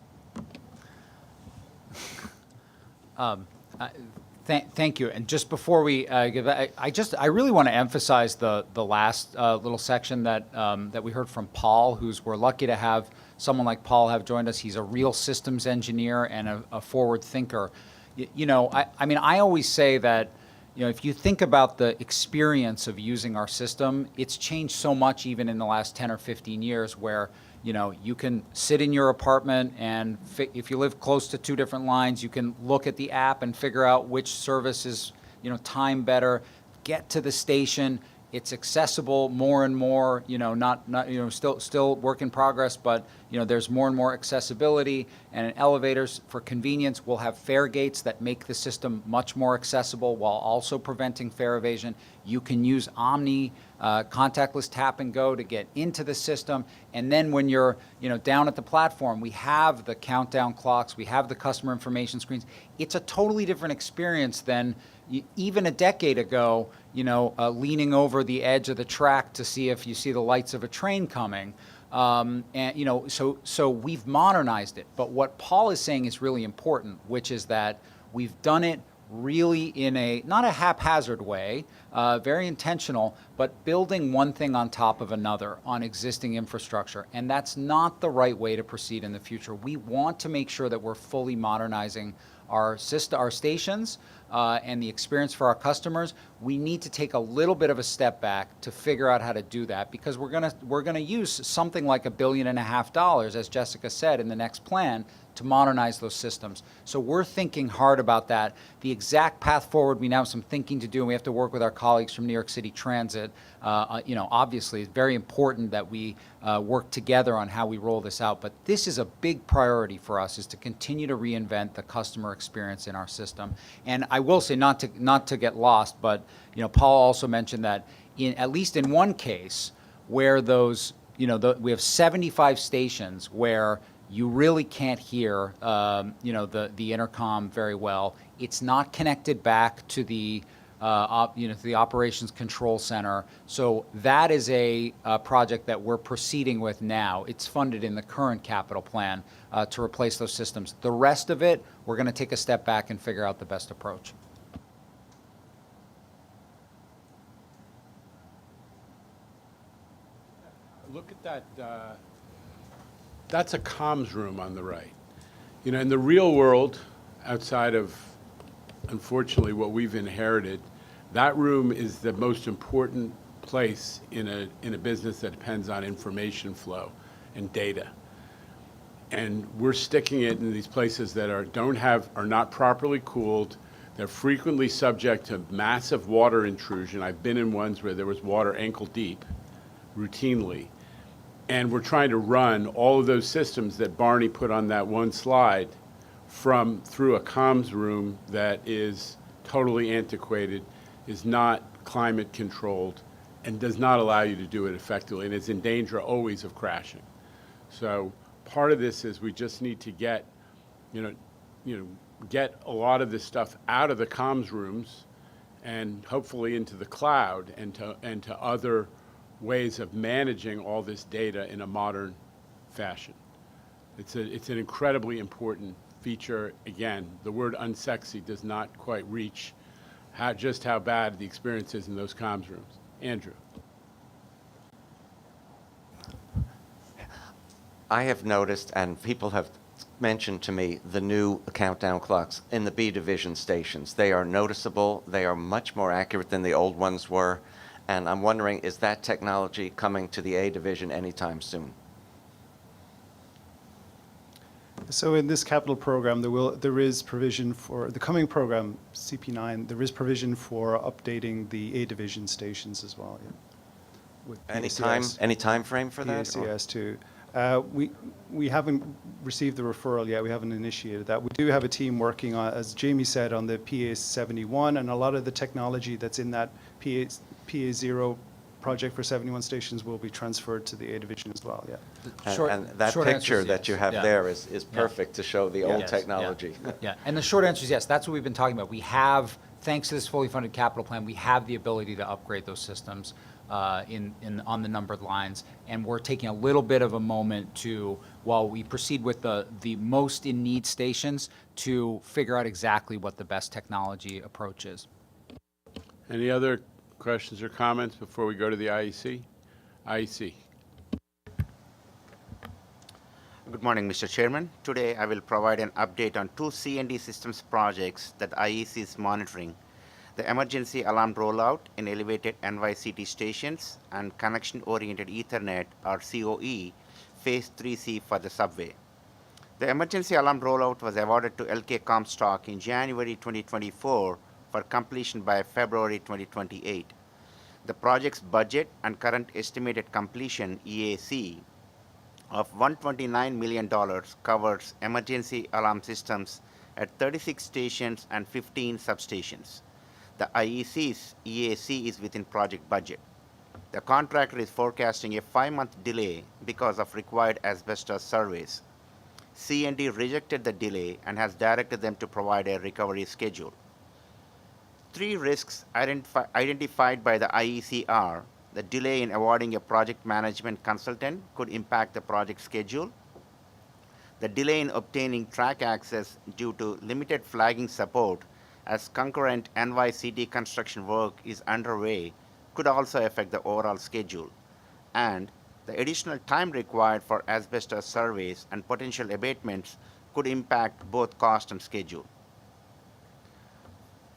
Thank you. And just before we give, I really want to emphasize the last little section that we heard from Paul, we're lucky to have someone like Paul have joined us. He's a real systems engineer and a forward thinker. I mean, I always say that, if you think about the experience of using our system, it's changed so much even in the last 10 or 15 years where, you can sit in your apartment and if you live close to two different lines, you can look at the app and figure out which service is, time better, get to the station. It's accessible more and more, still work in progress, but, there's more and more accessibility, and in elevators for convenience, we'll have fare gates that make the system much more accessible while also preventing fare evasion. You can use Omni contactless tap and go to get into the system, and then when you're, down at the platform, we have the countdown clocks, we have the customer information screens. It's a totally different experience than even a decade ago, leaning over the edge of the track to see if you see the lights of a train coming. So we've modernized it. But what Paul is saying is really important, which is that we've done it really in not a haphazard way, very intentional, but building one thing on top of another on existing infrastructure. And that's not the right way to proceed in the future. We want to make sure that we're fully modernizing our stations and the experience for our customers, we need to take a little bit of a step back to figure out how to do that, because we're gonna use something like $1.5 billion, as Jessica said, in the next plan to modernize those systems. So we're thinking hard about that. The exact path forward, we now have some thinking to do, and we have to work with our colleagues from New York City Transit. Obviously, it's very important that we work together on how we roll this out. But this is a big priority for us, is to continue to reinvent the customer experience in our system. And I will say, not to get lost, but Paul also mentioned that at least in one case where we have 75 stations where you really can't hear, the intercom very well. It's not connected back to the operations control center. So that is a project that we're proceeding with now. It's funded in the current capital plan to replace those systems. The rest of it, we're going to take a step back and figure out the best approach. Look at that. That's a comms room on the right. In the real world, outside of, unfortunately, what we've inherited, that room is the most important place in a business that depends on information flow and data. And we're sticking it in these places that are not properly cooled. They're frequently subject to massive water intrusion. I've been in ones where there was water ankle deep, routinely. And we're trying to run all of those systems that Barney put on that one slide through a comms room that is totally antiquated, is not climate controlled, and does not allow you to do it effectively, and is in danger always of crashing. So part of this is we just need to get a lot of this stuff out of the comms rooms and hopefully into the cloud and to other ways of managing all this data in a modern fashion. It's an incredibly important feature. Again, the word unsexy does not quite reach just how bad the experience is in those comms rooms. Andrew. I have noticed, and people have mentioned to me, the new countdown clocks in the B division stations. They are noticeable. They are much more accurate than the old ones were. And I'm wondering, is that technology coming to the A division anytime soon? So in this capital program, there is provision for the coming program, CP9. There is provision for updating the A division stations as well. Yeah. With Any PACS. time frame for that? or- PACS too. We haven't received the referral yet. We haven't initiated that. We do have a team working on, as Jamie said, on the PA71, and a lot of the technology that's in that PA0 project for 71 stations will be transferred to the A division as well. Yeah. And that short answer picture is that you yes. have Yeah. there is perfect to show the old Yes. technology. Yeah, and the short answer is yes. That's what we've been talking about. We have, thanks to this fully funded capital plan, we have the ability to upgrade those systems on the numbered lines, and we're taking a little bit of a moment to, while we proceed with the most in need stations, to figure out exactly what the best technology approach is. Any other questions or comments before we go to the IEC? IEC. Good morning, Mr. Chairman. Today, I will provide an update on two C&D systems projects that IEC is monitoring: the emergency alarm rollout in elevated NYCT stations and connection-oriented Ethernet, or COE, Phase 3C for the subway. The emergency alarm rollout was awarded to LK Comstock in January 2024 for completion by February 2028. The project's budget and current estimated completion, EAC, of $129 million covers emergency alarm systems at 36 stations and 15 substations. The IEC's EAC is within project budget. The contractor is forecasting a 5-month delay because of required asbestos surveys. C&D rejected the delay and has directed them to provide a recovery schedule. 3 risks identified by the IEC are: the delay in awarding a project management consultant could impact the project schedule, the delay in obtaining track access due to limited flagging support as concurrent NYCT construction work is underway could also affect the overall schedule, and the additional time required for asbestos surveys and potential abatements could impact both cost and schedule.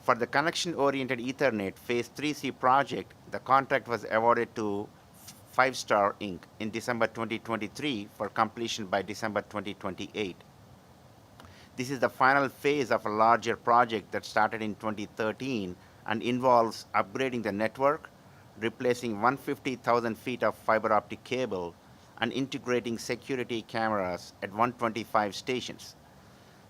For the connection-oriented Ethernet Phase 3C project, the contract was awarded to 5-Star Inc. in December 2023 for completion by December 2028. This is the final phase of a larger project that started in 2013 and involves upgrading the network, replacing 150,000 feet of fiber optic cable, and integrating security cameras at 125 stations.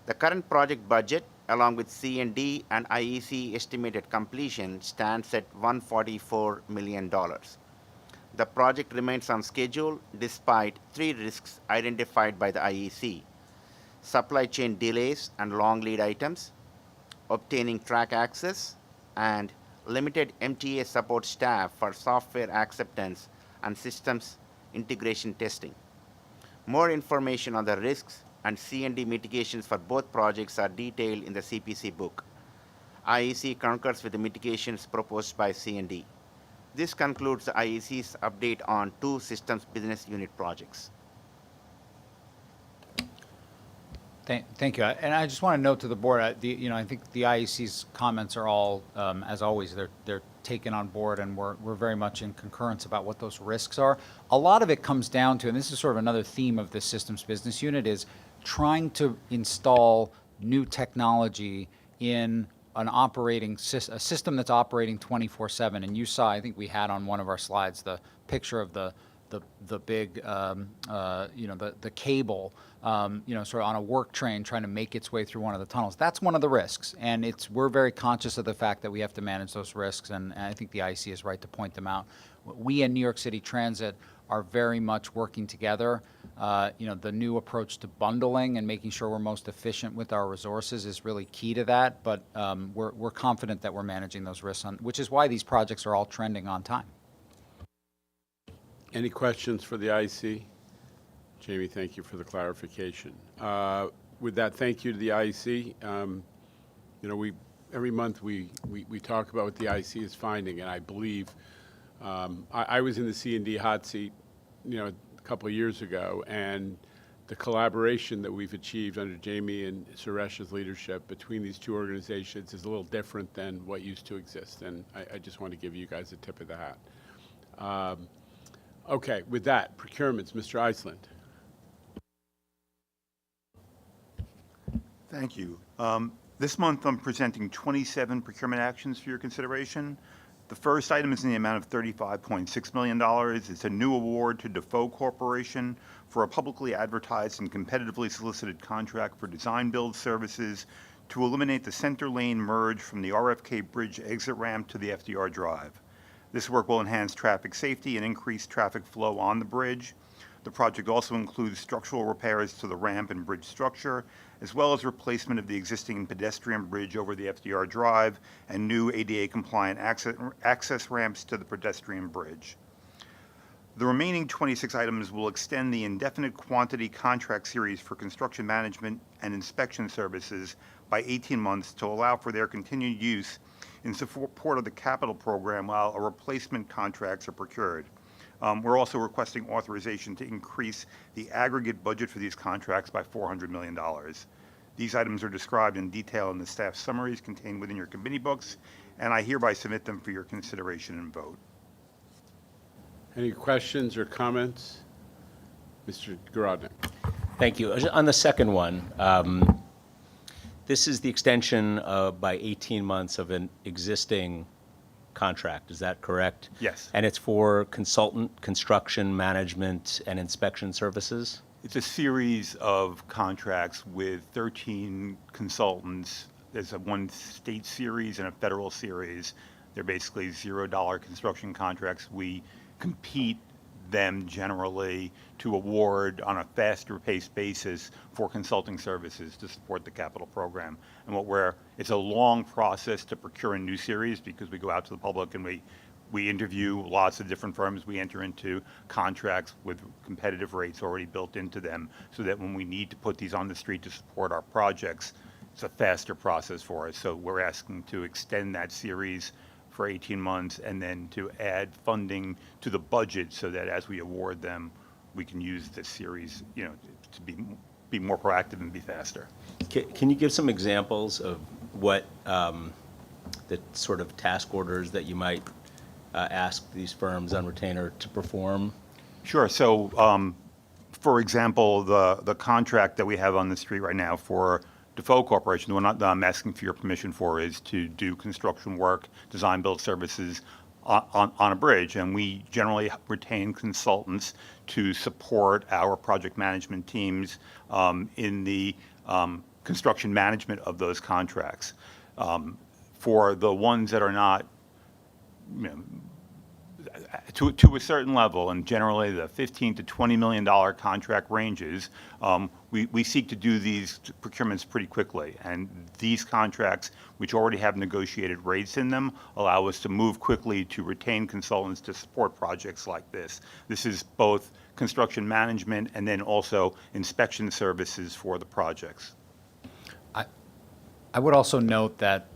The current project budget, along with C&D and IEC estimated completion, stands at $144 million. The project remains on schedule despite 3 risks identified by the IEC: supply chain delays and long lead items, obtaining track access, and limited MTA support staff for software acceptance and systems integration testing. More information on the risks and C&D mitigations for both projects are detailed in the CPC book. IEC concurs with the mitigations proposed by C&D. This concludes the IEC's update on 2 systems business unit projects. Thank you. And I just want to note to the board, I think the IEC's comments are all, as always, they're taken on board, and we're very much in concurrence about what those risks are. A lot of it comes down to, and this is sort of another theme of this systems business unit, is trying to install new technology in a system that's operating 24/7. And you saw, I think we had on one of our slides, the picture of the big, the cable, sort of on a work train trying to make its way through one of the tunnels. That's one of the risks, and we're very conscious of the fact that we have to manage those risks, and I think the IEC is right to point them out. We in New York City Transit are very much working together. The new approach to bundling and making sure we're most efficient with our resources is really key to that, but we're confident that we're managing those risks, which is why these projects are all trending on time. Any questions for the IEC? Jamie, thank you for the clarification. With that, thank you to the IEC. Every month we talk about what the IEC is finding, and I believe I was in the C&D hot seat, a couple of years ago, and the collaboration that we've achieved under Jamie and Suresh's leadership between these 2 organizations is a little different than what used to exist, and I just want to give you guys a tip of the hat. Okay, with that, procurements, Mr. Iceland. Thank you. This month I'm presenting 27 procurement actions for your consideration. The first item is in the amount of $35.6 million. It's a new award to Defoe Corporation for a publicly advertised and competitively solicited contract for design build services to eliminate the center lane merge from the RFK Bridge exit ramp to the FDR Drive. This work will enhance traffic safety and increase traffic flow on the bridge. The project also includes structural repairs to the ramp and bridge structure, as well as replacement of the existing pedestrian bridge over the FDR Drive and new ADA-compliant access ramps to the pedestrian bridge. The remaining 26 items will extend the indefinite quantity contract series for construction management and inspection services by 18 months to allow for their continued use in support of the capital program while a replacement contracts are procured. We're also requesting authorization to increase the aggregate budget for these contracts by $400 million. These items are described in detail in the staff summaries contained within your committee books, and I hereby submit them for your consideration and vote. Any questions or comments? Mr. Garodnick. Thank you. On the second one, this is the extension by 18 months of an existing contract. Is that correct? Yes. And it's for consultant, construction, management, and inspection services? It's a series of contracts with 13 consultants. There's one state series and a federal series. They're basically $0 construction contracts. We compete them generally to award on a faster paced basis for consulting services to support the capital program. And it's a long process to procure a new series because we go out to the public and we interview lots of different firms. We enter into contracts with competitive rates already built into them so that when we need to put these on the street to support our projects, it's a faster process for us. So we're asking to extend that series for 18 months and then to add funding to the budget so that as we award them, we can use this series, to be more proactive and be faster. Can you give some examples of what the sort of task orders that you might ask these firms on retainer to perform? Sure. So, for example, the contract that we have on the street right now for Defoe Corporation, the one that I'm asking for your permission for, is to do construction work, design build services on a bridge. And we generally retain consultants to support our project management teams in the construction management of those contracts. For the ones that are not, to a certain level, and generally the $15 to $20 million contract ranges, we seek to do these procurements pretty quickly. And these contracts, which already have negotiated rates in them, allow us to move quickly to retain consultants to support projects like this. This is both construction management and then also inspection services for the projects. I would also note that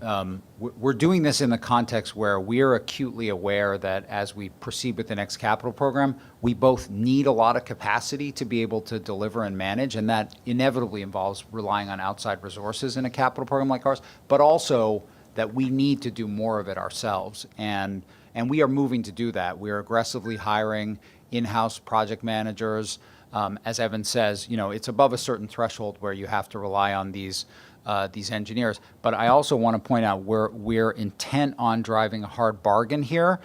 we're doing this in the context where we're acutely aware that as we proceed with the next capital program, we both need a lot of capacity to be able to deliver and manage, and that inevitably involves relying on outside resources in a capital program like ours, but also that we need to do more of it ourselves. And we are moving to do that. We are aggressively hiring in-house project managers. As Evan says, it's above a certain threshold where you have to rely on these engineers. But I also want to point out we're intent on driving a hard bargain here.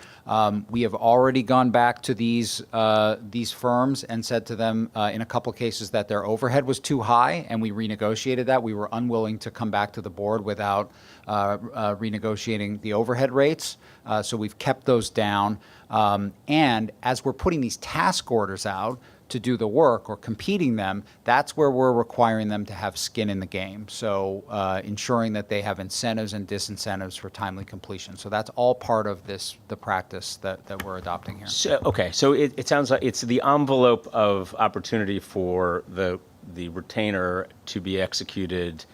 We have already gone back to these firms and said to them in a couple of cases that their overhead was too high, and we renegotiated that. We were unwilling to come back to the board without renegotiating the overhead rates. So we've kept those down. And as we're putting these task orders out to do the work or competing them, that's where we're requiring them to have skin in the game. So ensuring that they have incentives and disincentives for timely completion. So that's all part of the practice that we're adopting here. So, okay, so it sounds like it's the envelope of opportunity for the retainer to be executed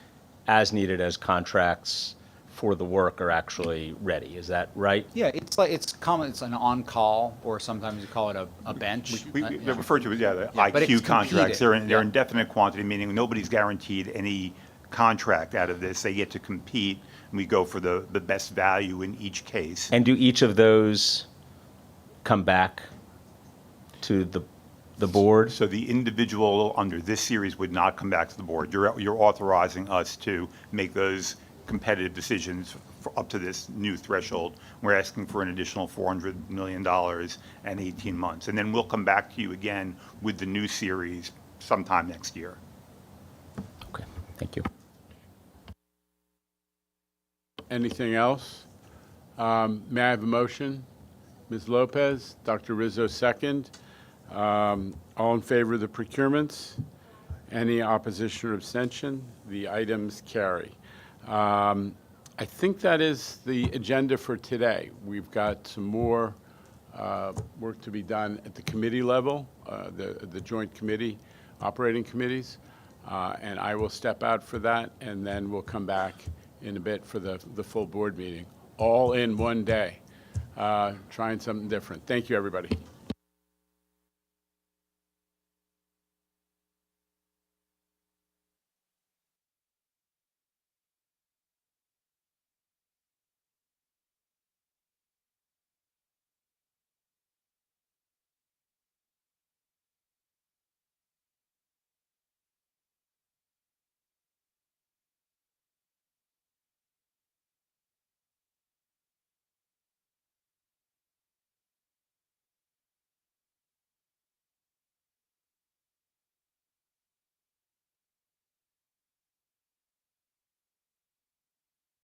as needed as contracts for the work are actually ready. Is that right? Yeah, it's common. It's an on-call, or sometimes you call it a bench. They're referred to as, the but it's IQ contracts. competed. They're indefinite quantity, meaning nobody's guaranteed any contract out of this. They get to compete, and we go for the best value in each case. And do each of those come back to the board? So the individual under this series would not come back to the board. You're authorizing us to make those competitive decisions for up to this new threshold. We're asking for an additional $400 million and 18 months. And then we'll come back to you again with the new series sometime next year. Okay, thank you. Anything else? May I have a motion? Ms. Lopez, Dr. Rizzo second. All in favor of the procurements? Any opposition or abstention? The items carry. I think that is the agenda for today. We've got some more work to be done at the committee level, the joint committee, operating committees, and I will step out for that, and then we'll come back in a bit for the full board meeting, all in one day, trying something different. Thank you, everybody.